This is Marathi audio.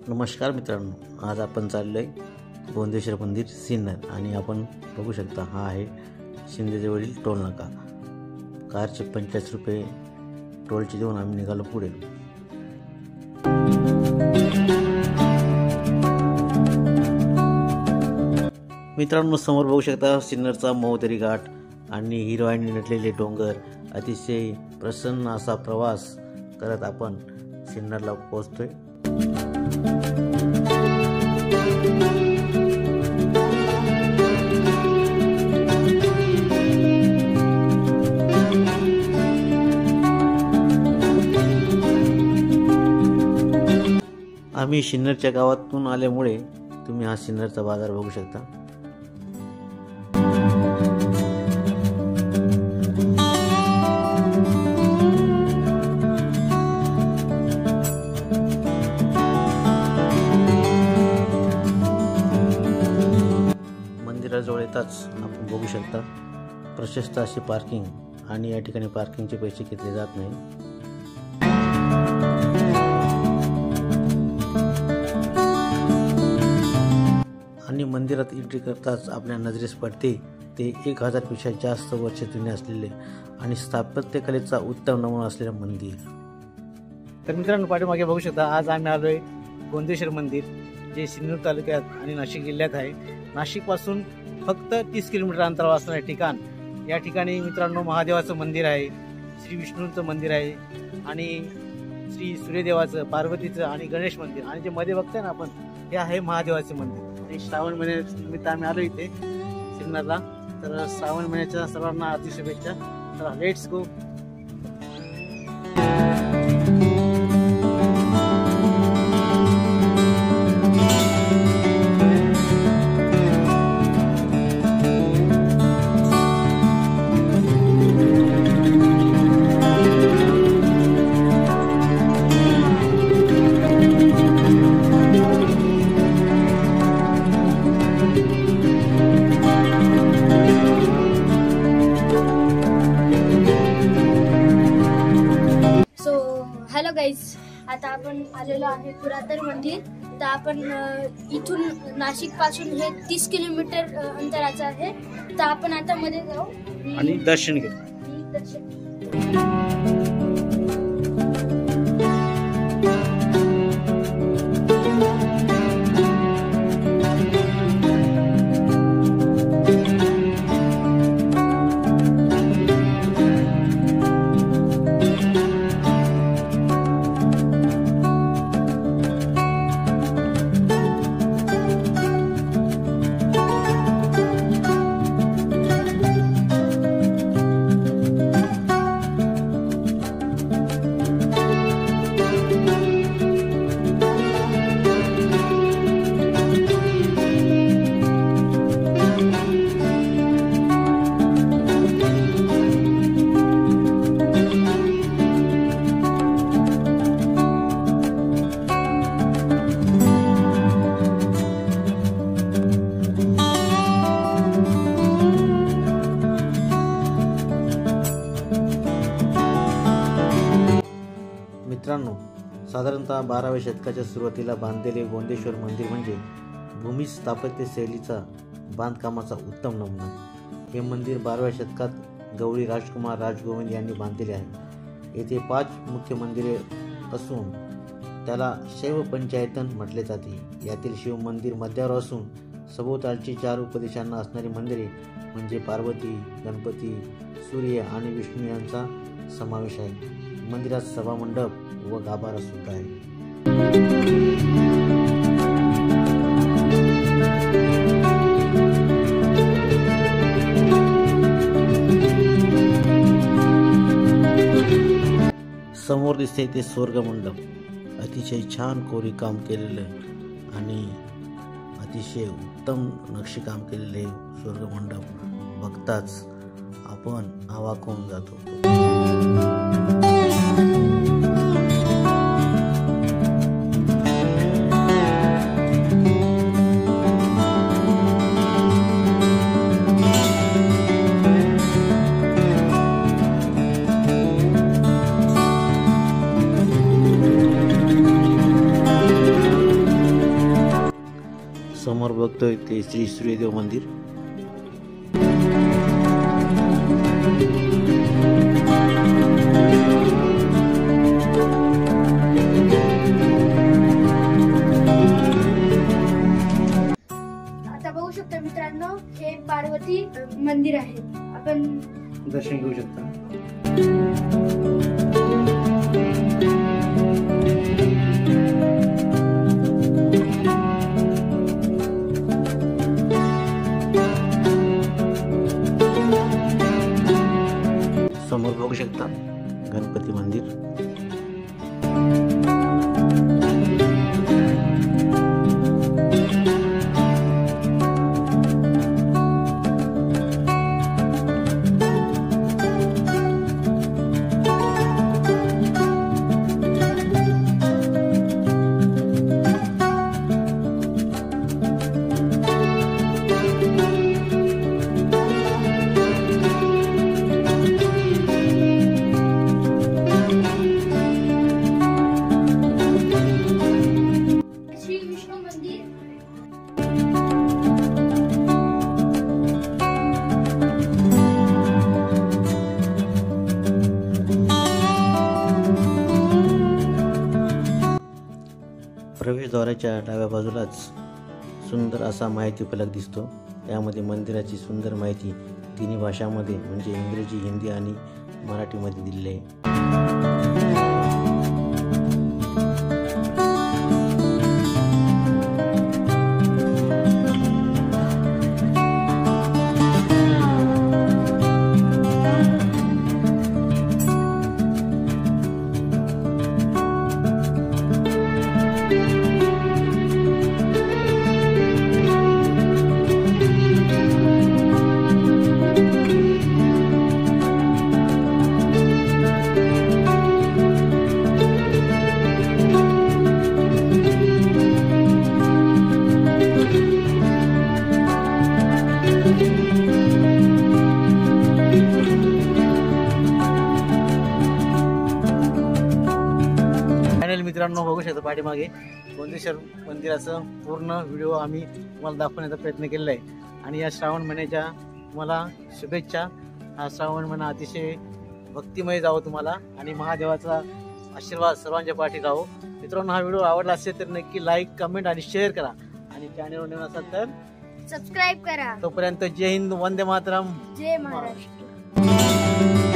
नमस्कार मित्रांनो, आज आपण चाललो आहे गोंदेश्वर मंदिर सिन्नर आणि आपण बघू शकता हा आहे शिंदेजवळील टोल नाका। कारचे 45 रुपये टोलचे देऊन आम्ही निघालो पुढे। मित्रांनो, समोर बघू शकता सिन्नरचा महोदरी घाट आणि हिरवाईने नटलेले डोंगर। अतिशय प्रसन्न असा प्रवास करत आपण सिन्नरला पोहोचतोय। आम्ही सिन्नरच्या गावातून आल्यामुळे तुम्ही हा सिन्नरचा बाजार बघू शकता। मंदिराजवळ येताच आपण बघू शकता प्रशस्त अशी पार्किंग आणि या ठिकाणी पार्किंगचे पैसे घेतले जात नाही। आणि मंदिरात एंट्री करताच आपल्या नजरेस पडते ते 1000 पेक्षा जास्त वर्ष जुने असलेले आणि स्थापत्यकलेचा उत्तम नमुना असलेले मंदिर। तर मित्रांनो, पाठीमागे बघू शकता आज आम्ही आलोय गोंदेश्वर मंदिर, जे सिन्नर तालुक्यात आणि नाशिक जिल्ह्यात आहे। नाशिकपासून फक्त 30 किलोमीटर अंतरावर असणारे ठिकाण। या ठिकाणी मित्रांनो महादेवाचं मंदिर आहे, श्री विष्णूंचं मंदिर आहे आणि श्री सूर्यदेवाचं, पार्वतीचं आणि गणेश मंदिर, आणि जे मध्ये बघताय ना आपण हे आहे महादेवाचे मंदिर। आणि श्रावण महिन्यानिमित्त आम्ही आलो इथे सिन्नरला। तर श्रावण महिन्याच्या सर्वांना हार्दिक शुभेच्छा। तर लेट्स गो। हॅलो गाईज, आता आपण आलेलो आहे पुरातन मंदिर। तर आपण इथून नाशिक पासून हे 30 किलोमीटर अंतराचं आहे। तर आपण आता मध्ये जाऊ आणि दर्शन घेऊ। मित्रांनो, साधारणतः 12व्या शतकाच्या सुरुवातीला बांधलेले गोंदेश्वर मंदिर म्हणजे भूमी स्थापत्य शैलीचा बांधकामाचा उत्तम नमुना। हे मंदिर 12व्या शतकात गवळी राजकुमार राजगोविंद यांनी बांधलेले आहे। येथे 5 मुख्य मंदिरे असून त्याला शैव पंचायतन म्हटले जाते। यातील शिव मंदिर मध्यावर असून सभोवतालची 4 उपदेशांना असणारी मंदिरे म्हणजे पार्वती, गणपती, सूर्य आणि विष्णू यांचा समावेश आहे। मंदिरात सभामंडप व गाभारा सुद्धा आहे। समोर दिसते ते स्वर्ग मंडप, अतिशय छान कोरीव काम केलेलं आणि अतिशय उत्तम नक्षीकाम केलेले स्वर्ग मंडप बघताच आपण अवाक होऊन जातो। समोर बघतोय ते श्री सूर्यदेव मंदिर. आता बघू शकता मित्रांनो, हे पार्वती मंदिर आहे. आपण दर्शन घेऊ शकता. समोर बघू शकता गणपती मंदिर. प्रवेशद्वाराच्या डाव्या बाजूलाच सुंदर असा माहिती फलक दिसतो. त्यामध्ये मंदिराची सुंदर माहिती तिन्ही भाषांमध्ये म्हणजे इंग्रजी, हिंदी आणि मराठीमध्ये दिलेली आहे. मित्रांनो बघू शकता पाठीमागे गोंदेश्वर मंदिराचं पूर्ण व्हिडिओ आम्ही तुम्हाला दाखवण्याचा प्रयत्न केलेला आहे. आणि या श्रावण महिन्याच्या तुम्हाला शुभेच्छा. हा श्रावण महिना अतिशय भक्तिमय जावो तुम्हाला आणि महादेवाचा आशीर्वाद सर्वांच्या पाठी राहो. मित्रांनो, हा व्हिडिओ आवडला असेल तर नक्की लाईक, कमेंट आणि शेअर करा. आणि चॅनलवर नवीन असाल तर सबस्क्राईब करा. तोपर्यंत जय हिंद, वंदे मातरम, जय महाराष्ट्र.